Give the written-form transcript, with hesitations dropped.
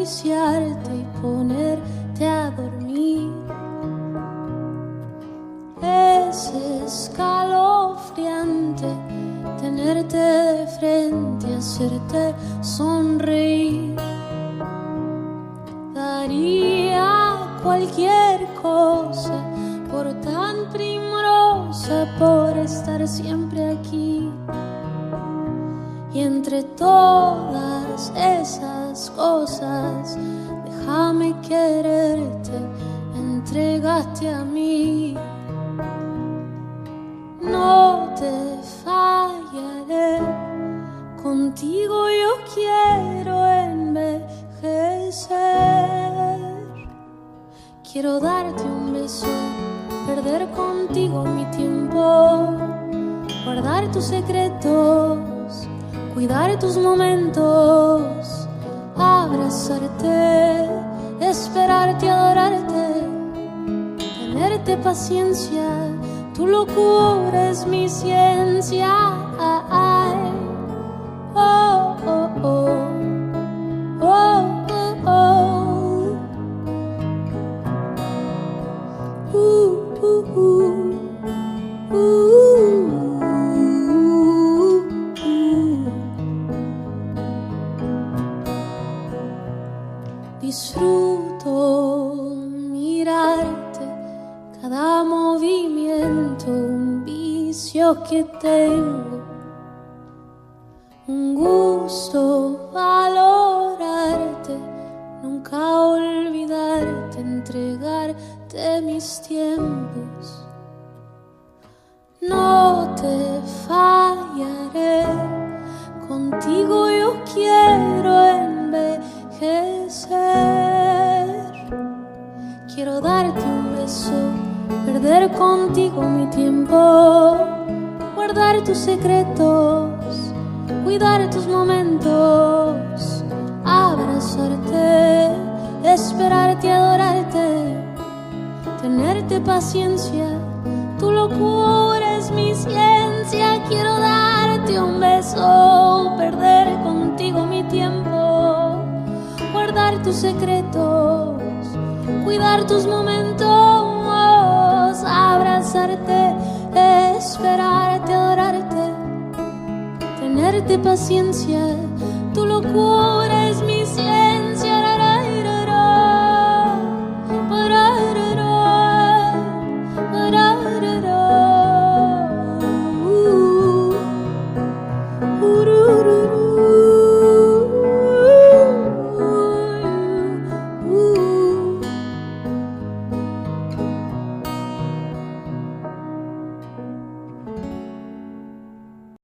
acariciarte y ponerte a dormir. Es escalofriante tenerte de frente, hacerte sonreír. Daría cualquier cosa por tan primorosa, por estar siempre aquí. Y entre todas esas cosas, déjame quererte, entregate a mí. No te fallaré, contigo yo quiero envejecer. Quiero darte un beso, perder contigo mi tiempo, guardar tus secretos, cuidar tus momentos, abrazarte, esperarte, adorarte, tenerte paciencia. Tu locura es mi ciencia. Ay, oh, oh, oh, oh, oh, oh. Disfruto mirarte, cada movimiento, un vicio que tengo, un gusto valorarte, nunca olvidarte, entregarte mis tiempos. No te fallaré, contigo yo quiero envejecer. Quiero darte un beso, perder contigo mi tiempo, guardar tus secretos, cuidar tus momentos, abrazarte, esperarte, adorarte, tenerte paciencia. Tu locura es mi ciencia. Quiero darte un beso, perder contigo mi tiempo, guardar tus secretos, cuidar tus momentos, abrazarte, esperarte, adorarte, tenerte paciencia. Tu locura es mi ciencia.